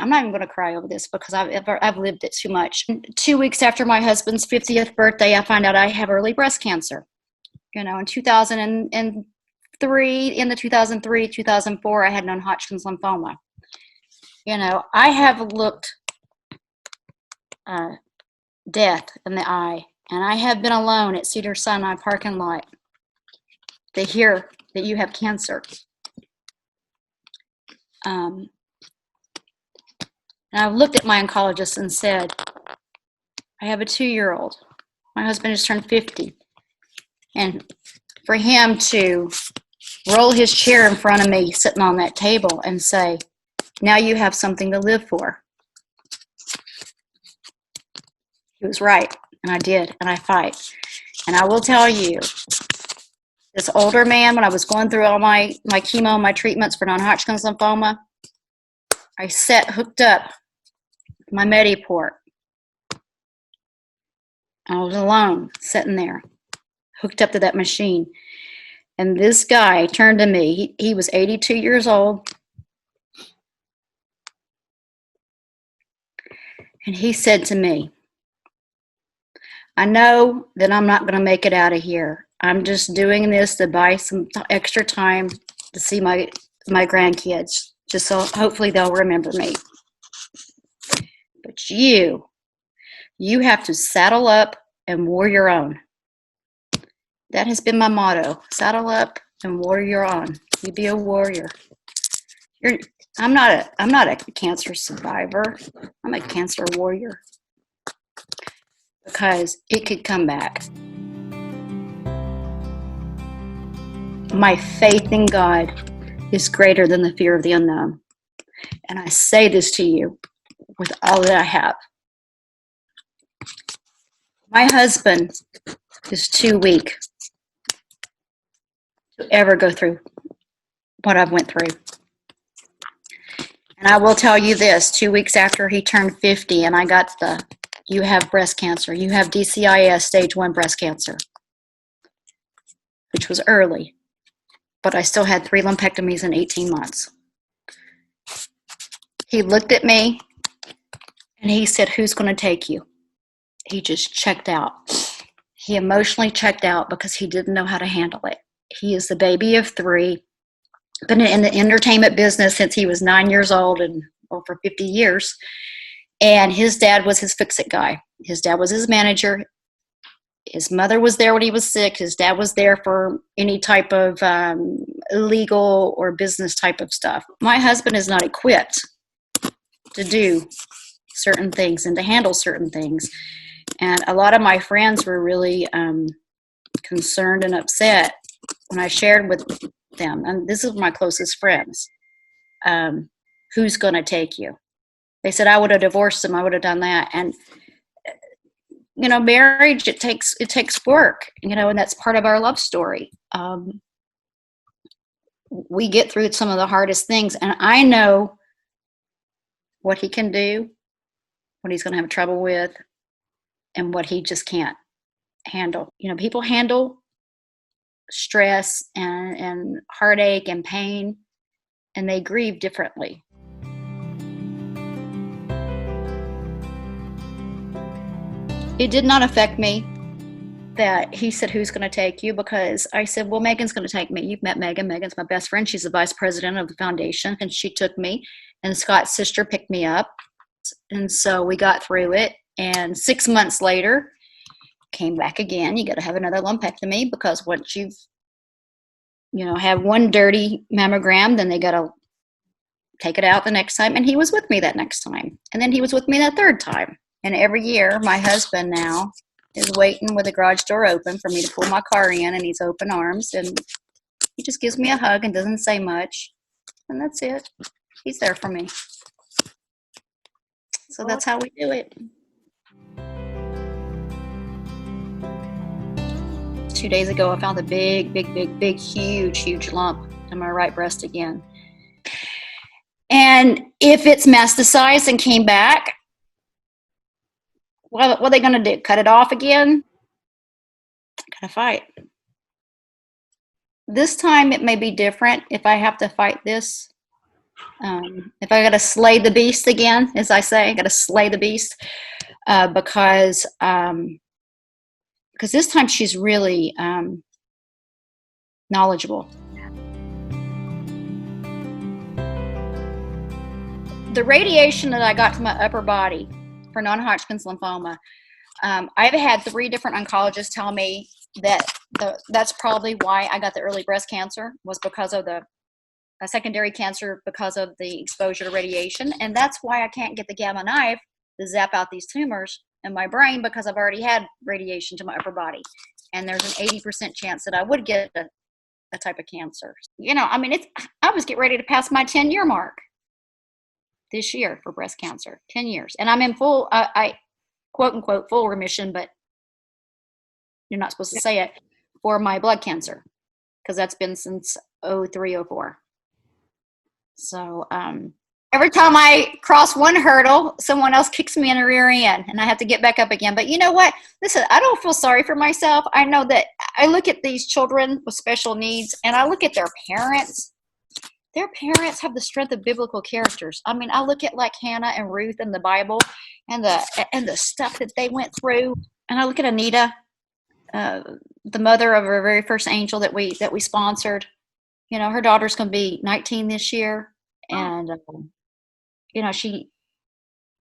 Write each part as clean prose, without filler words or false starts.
I'm not even going to cry over this because I've lived it too much. 2 weeks after my husband's 50th birthday, I find out I have early breast cancer. In 2003, in the 2003, 2004, I had non-Hodgkin's lymphoma. I have looked death in the eye, and I have been alone at Cedar-Sinai parking lot to hear that you have cancer. And I looked at my oncologist and said, I have a 2-year-old. My husband just turned 50. And for him to roll his chair in front of me sitting on that table and say, now you have something to live for. He was right, and I did, and I fight. And I will tell you, this older man, when I was going through all my chemo and my treatments for non-Hodgkin's lymphoma, I sat hooked up my Mediport. I was alone, sitting there, hooked up to that machine. And this guy turned to me. He was 82 years old. And he said to me, I know that I'm not going to make it out of here. I'm just doing this to buy some extra time to see my grandkids, just so hopefully they'll remember me. But you have to saddle up and warrior on. That has been my motto. Saddle up and warrior on. You be a warrior. I'm not a cancer survivor. I'm a cancer warrior. Because it could come back. My faith in God is greater than the fear of the unknown. And I say this to you with all that I have. My husband is too weak to ever go through what I've went through. And I will tell you this, 2 weeks after he turned 50 and I got you have breast cancer, you have DCIS stage 1 breast cancer, which was early, but I still had 3 lumpectomies in 18 months. He looked at me and he said, who's going to take you? He just checked out. He emotionally checked out because he didn't know how to handle it. He is the baby of 3, been in the entertainment business since he was 9 years old and for 50 years. And his dad was his fix-it guy. His dad was his manager. His mother was there when he was sick. His dad was there for any type of legal or business type of stuff. My husband is not equipped to do certain things and to handle certain things. And a lot of my friends were really concerned and upset when I shared with them. And this is my closest friends. Who's going to take you? They said, I would have divorced him. I would have done that. And, marriage, it takes work, and that's part of our love story. We get through some of the hardest things. And I know what he can do, what he's going to have trouble with, and what he just can't handle. People handle stress and heartache and pain, and they grieve differently. It did not affect me that he said, who's going to take you? Because I said, well, Megan's going to take me. You've met Megan. Megan's my best friend. She's the vice president of the foundation, and she took me. And Scott's sister picked me up. And so we got through it. And 6 months later, came back again. You got to have another lumpectomy because once you've, have one dirty mammogram, then they got to take it out the next time. And he was with me that next time. And then he was with me that third time. And every year, my husband now is waiting with the garage door open for me to pull my car in, and he's open arms, and he just gives me a hug and doesn't say much, and that's it. He's there for me. So that's how we do it. 2 days ago, I found a big, huge lump in my right breast again. And if it's metastasized and came back, what are they going to do? Cut it off again? Gotta fight. This time it may be different if I have to fight this If I got to slay the beast again, as I say, I got to slay the beast because this time she's really knowledgeable. The radiation that I got to my upper body for non-Hodgkin's lymphoma, I've had 3 different oncologists tell me that that's probably why I got the early breast cancer, was because of the secondary cancer because of the exposure to radiation. And that's why I can't get the gamma knife to zap out these tumors in my brain, because I've already had radiation to my upper body. And there's an 80% chance that I would get a type of cancer. You know, I mean, I was getting ready to pass my 10-year mark this year for breast cancer, 10 years. And I'm in full, I quote unquote, full remission, but you're not supposed to say it, for my blood cancer, because that's been since 03, 04. So every time I cross one hurdle, someone else kicks me in the rear end and I have to get back up again. But you know what? Listen, I don't feel sorry for myself. I know that I look at these children with special needs and I look at their parents. Their parents have the strength of biblical characters. I mean, I look at like Hannah and Ruth in the Bible and the stuff that they went through. And I look at Anita, the mother of our very first angel that we sponsored. You know, her daughter's going to be 19 this year. And, you know, she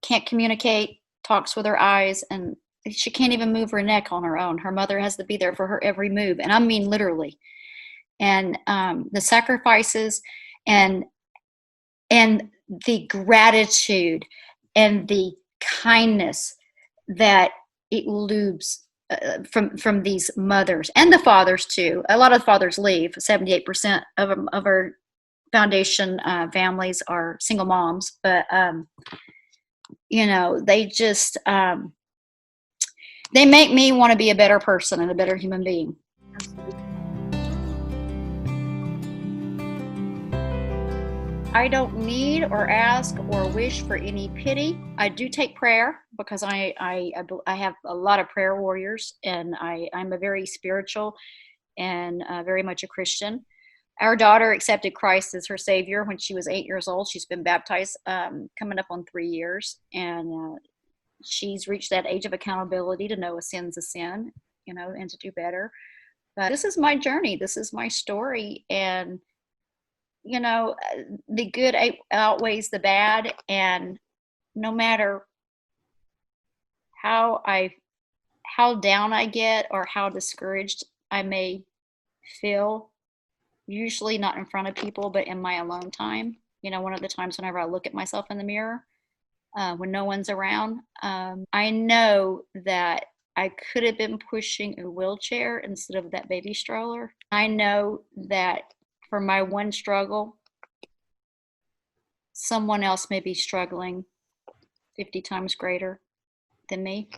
can't communicate, talks with her eyes, and she can't even move her neck on her own. Her mother has to be there for her every move. And I mean, literally. And the sacrifices and the gratitude and the kindness that it loops from these mothers and the fathers too. A lot of fathers leave. 78% of our foundation families are single moms, but you know, they just they make me want to be a better person and a better human being. I don't need or ask or wish for any pity. I do take prayer because I have a lot of prayer warriors, and I'm a very spiritual and very much a Christian. Our daughter accepted Christ as her Savior when she was 8 years old. She's been baptized coming up on 3 years, and she's reached that age of accountability to know a sin's a sin, you know, and to do better. But this is my journey. This is my story, and you know, the good outweighs the bad, and no matter how down I get or how discouraged I may feel, usually not in front of people, but in my alone time. You know, one of the times whenever I look at myself in the mirror, when no one's around, I know that I could have been pushing a wheelchair instead of that baby stroller. I know that for my one struggle, someone else may be struggling 50 times greater than me.